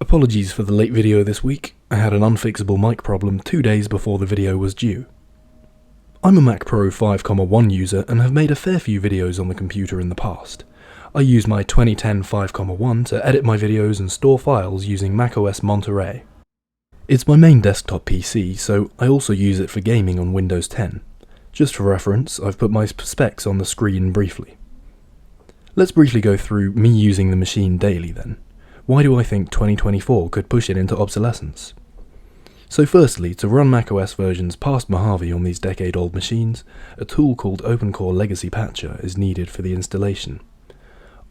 Apologies for the late video this week. I had an unfixable mic problem 2 days before the video was due. I'm a Mac Pro 5.1 user and have made a fair few videos on the computer in the past. I use my 2010 5.1 to edit my videos and store files using macOS Monterey. It's my main desktop PC, so I also use it for gaming on Windows 10. Just for reference, I've put my specs on the screen briefly. Let's briefly go through me using the machine daily then. Why do I think 2024 could push it into obsolescence? So firstly, to run macOS versions past Mojave on these decade-old machines, a tool called OpenCore Legacy Patcher is needed for the installation.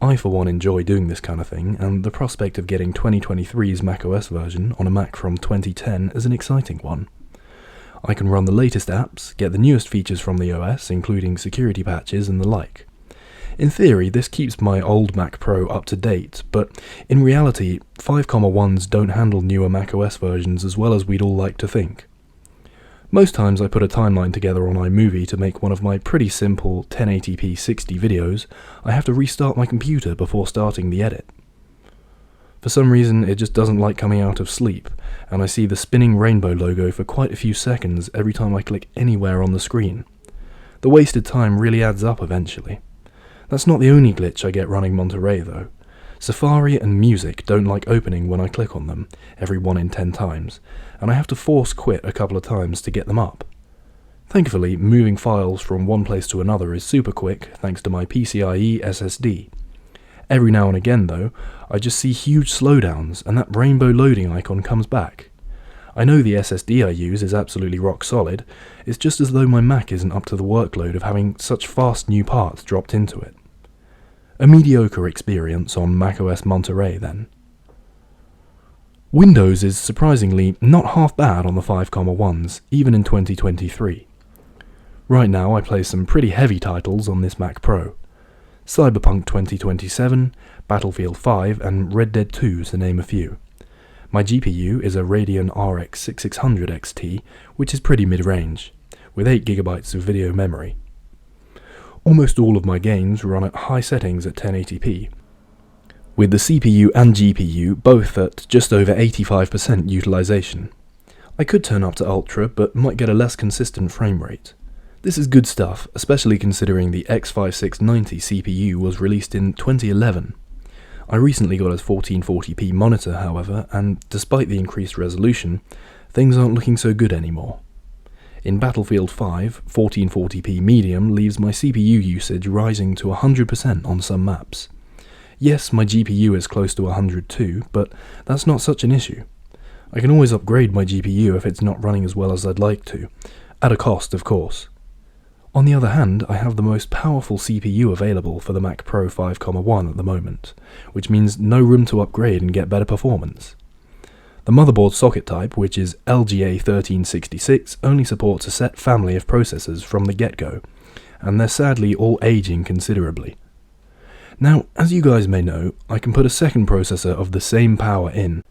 I for one enjoy doing this kind of thing, and the prospect of getting 2023's macOS version on a Mac from 2010 is an exciting one. I can run the latest apps, get the newest features from the OS, including security patches and the like. In theory, this keeps my old Mac Pro up to date, but in reality, 5.1s don't handle newer macOS versions as well as we'd all like to think. Most times I put a timeline together on iMovie to make one of my pretty simple 1080p 60 videos. I have to restart my computer before starting the edit. For some reason, it just doesn't like coming out of sleep, and I see the spinning rainbow logo for quite a few seconds every time I click anywhere on the screen. The wasted time really adds up eventually. That's not the only glitch I get running Monterey though. Safari and Music don't like opening when I click on them, every 1 in 10 times, and I have to force quit a couple of times to get them up. Thankfully, moving files from one place to another is super quick thanks to my PCIe SSD. Every now and again though, I just see huge slowdowns and that rainbow loading icon comes back. I know the SSD I use is absolutely rock solid, it's just as though my Mac isn't up to the workload of having such fast new parts dropped into it. A mediocre experience on macOS Monterey then. Windows is surprisingly not half bad on the 5.1s, even in 2023. Right now I play some pretty heavy titles on this Mac Pro. Cyberpunk 2077, Battlefield 5 and Red Dead 2 to name a few. My GPU is a Radeon RX 6600 XT, which is pretty mid-range, with 8GB of video memory. Almost all of my games run at high settings at 1080p, with the CPU and GPU both at just over 85% utilization. I could turn up to Ultra, but might get a less consistent frame rate. This is good stuff, especially considering the X5690 CPU was released in 2011. I recently got a 1440p monitor, however, and despite the increased resolution, things aren't looking so good anymore. In Battlefield 5, 1440p medium leaves my CPU usage rising to 100% on some maps. Yes, my GPU is close to 100 too, but that's not such an issue. I can always upgrade my GPU if it's not running as well as I'd like to, at a cost of course. On the other hand, I have the most powerful CPU available for the Mac Pro 5.1 at the moment, which means no room to upgrade and get better performance. The motherboard socket type, which is LGA1366, only supports a set family of processors from the get-go, and they're sadly all aging considerably. Now, as you guys may know, I can put a second processor of the same power in,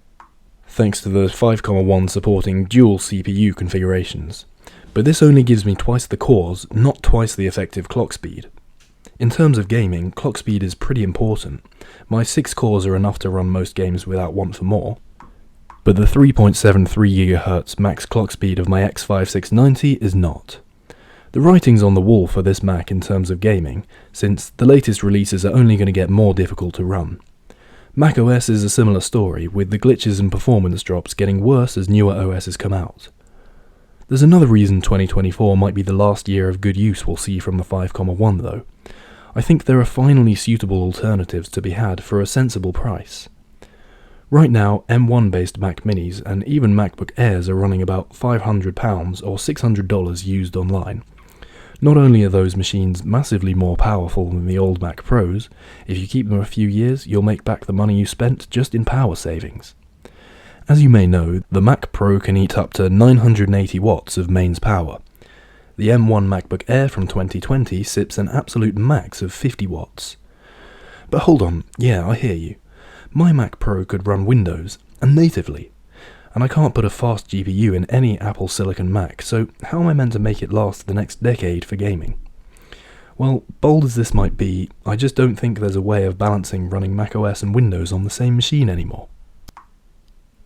thanks to the 5.1 supporting dual CPU configurations, but this only gives me twice the cores, not twice the effective clock speed. In terms of gaming, clock speed is pretty important. My 6 cores are enough to run most games without want for more, but the 3.73 GHz max clock speed of my X5690 is not. The writing's on the wall for this Mac in terms of gaming, since the latest releases are only going to get more difficult to run. macOS is a similar story, with the glitches and performance drops getting worse as newer OSs come out. There's another reason 2024 might be the last year of good use we'll see from the 5.1 though. I think there are finally suitable alternatives to be had for a sensible price. Right now, M1 based Mac Minis and even MacBook Airs are running about £500 or $600 used online. Not only are those machines massively more powerful than the old Mac Pros, if you keep them a few years, you'll make back the money you spent just in power savings. As you may know, the Mac Pro can eat up to 980 watts of mains power. The M1 MacBook Air from 2020 sips an absolute max of 50 watts. But hold on, yeah, I hear you. My Mac Pro could run Windows, and natively, and I can't put a fast GPU in any Apple Silicon Mac, so how am I meant to make it last the next decade for gaming? Well, bold as this might be, I just don't think there's a way of balancing running macOS and Windows on the same machine anymore.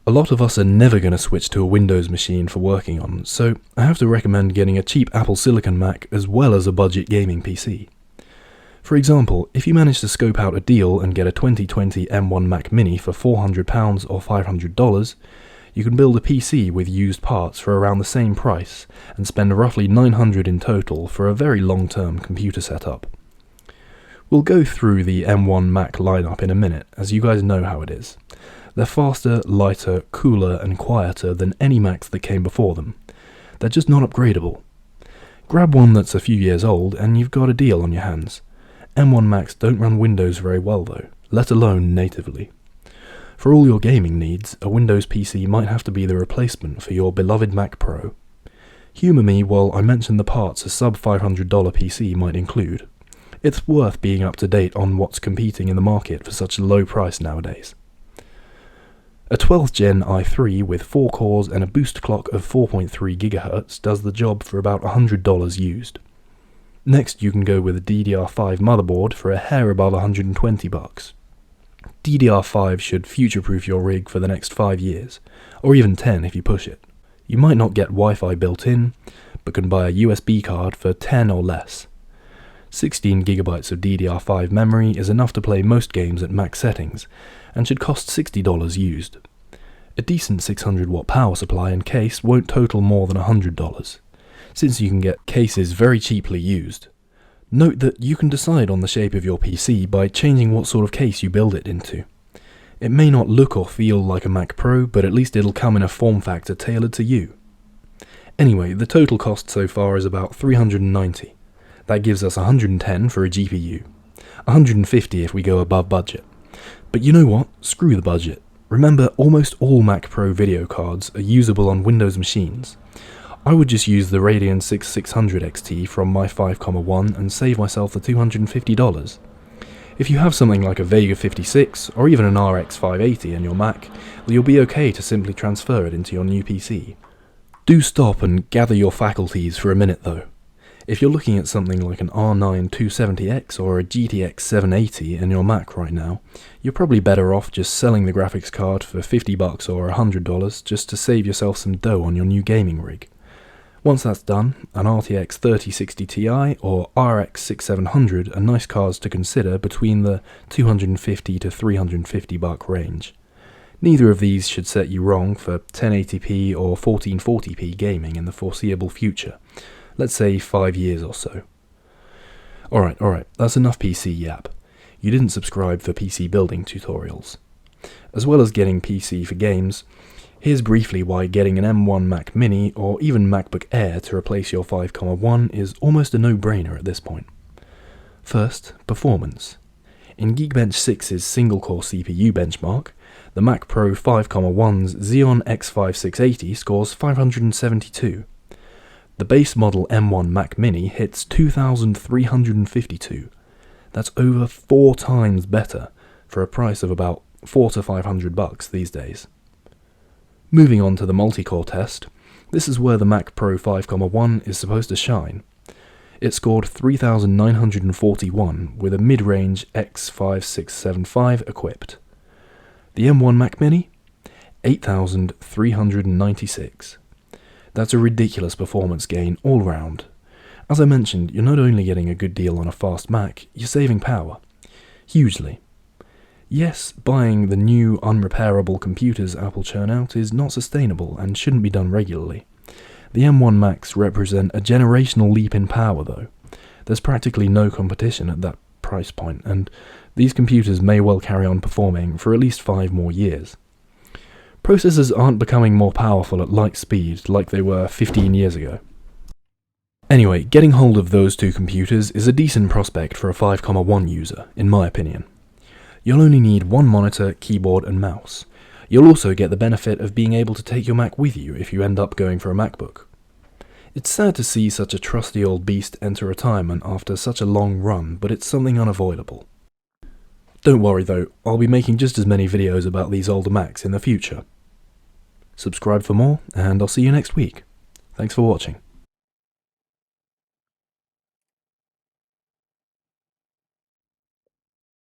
A lot of us are never going to switch to a Windows machine for working on, so I have to recommend getting a cheap Apple Silicon Mac as well as a budget gaming PC. For example, if you manage to scope out a deal and get a 2020 M1 Mac Mini for £400 or $500, you can build a PC with used parts for around the same price and spend roughly $900 in total for a very long-term computer setup. We'll go through the M1 Mac lineup in a minute, as you guys know how it is. They're faster, lighter, cooler and quieter than any Macs that came before them. They're just not upgradable. Grab one that's a few years old and you've got a deal on your hands. M1 Macs don't run Windows very well though, let alone natively. For all your gaming needs, a Windows PC might have to be the replacement for your beloved Mac Pro. Humour me while I mention the parts a sub $500 PC might include. It's worth being up to date on what's competing in the market for such a low price nowadays. A 12th Gen i3 with 4 cores and a boost clock of 4.3 GHz does the job for about $100 used. Next you can go with a DDR5 motherboard for a hair above $120. DDR5 should future-proof your rig for the next 5 years, or even 10 if you push it. You might not get Wi-Fi built in, but can buy a USB card for 10 or less. 16GB of DDR5 memory is enough to play most games at max settings, and should cost $60 used. A decent 600 watt power supply and case won't total more than $100, since you can get cases very cheaply used. Note that you can decide on the shape of your PC by changing what sort of case you build it into. It may not look or feel like a Mac Pro, but at least it'll come in a form factor tailored to you. Anyway, the total cost so far is about $390. That gives us $110 for a GPU. $150 if we go above budget. But you know what? Screw the budget. Remember, almost all Mac Pro video cards are usable on Windows machines. I would just use the Radeon 6600 XT from my 5.1 and save myself the $250. If you have something like a Vega 56 or even an RX 580 in your Mac, you'll be okay to simply transfer it into your new PC. Do stop and gather your faculties for a minute though. If you're looking at something like an R9 270X or a GTX 780 in your Mac right now, you're probably better off just selling the graphics card for $50 or $100 just to save yourself some dough on your new gaming rig. Once that's done, an RTX 3060 Ti or RX 6700 are nice cards to consider between the $250 to $350 range. Neither of these should set you wrong for 1080p or 1440p gaming in the foreseeable future, let's say 5 years or so. Alright, that's enough PC yap. You didn't subscribe for PC building tutorials. As well as getting PC for games, here's briefly why getting an M1 Mac Mini or even MacBook Air to replace your 5.1 is almost a no-brainer at this point. First, performance. In Geekbench 6's single-core CPU benchmark, the Mac Pro 5.1's Xeon X5680 scores 572. The base model M1 Mac Mini hits 2,352. That's over 4 times better for a price of about $400 to $500 these days. Moving on to the multi-core test, this is where the Mac Pro 5.1 is supposed to shine. It scored 3,941 with a mid-range X5675 equipped. The M1 Mac Mini? 8,396. That's a ridiculous performance gain all round. As I mentioned, you're not only getting a good deal on a fast Mac, you're saving power. Hugely. Yes, buying the new unrepairable computers Apple churn out is not sustainable and shouldn't be done regularly. The M1 Macs represent a generational leap in power though. There's practically no competition at that price point, and these computers may well carry on performing for at least 5 more years. Processors aren't becoming more powerful at light speed like they were 15 years ago. Anyway, getting hold of those two computers is a decent prospect for a 5.1 user, in my opinion. You'll only need one monitor, keyboard and mouse. You'll also get the benefit of being able to take your Mac with you if you end up going for a MacBook. It's sad to see such a trusty old beast enter retirement after such a long run, but it's something unavoidable. Don't worry though, I'll be making just as many videos about these older Macs in the future. Subscribe for more, and I'll see you next week. Thanks for watching.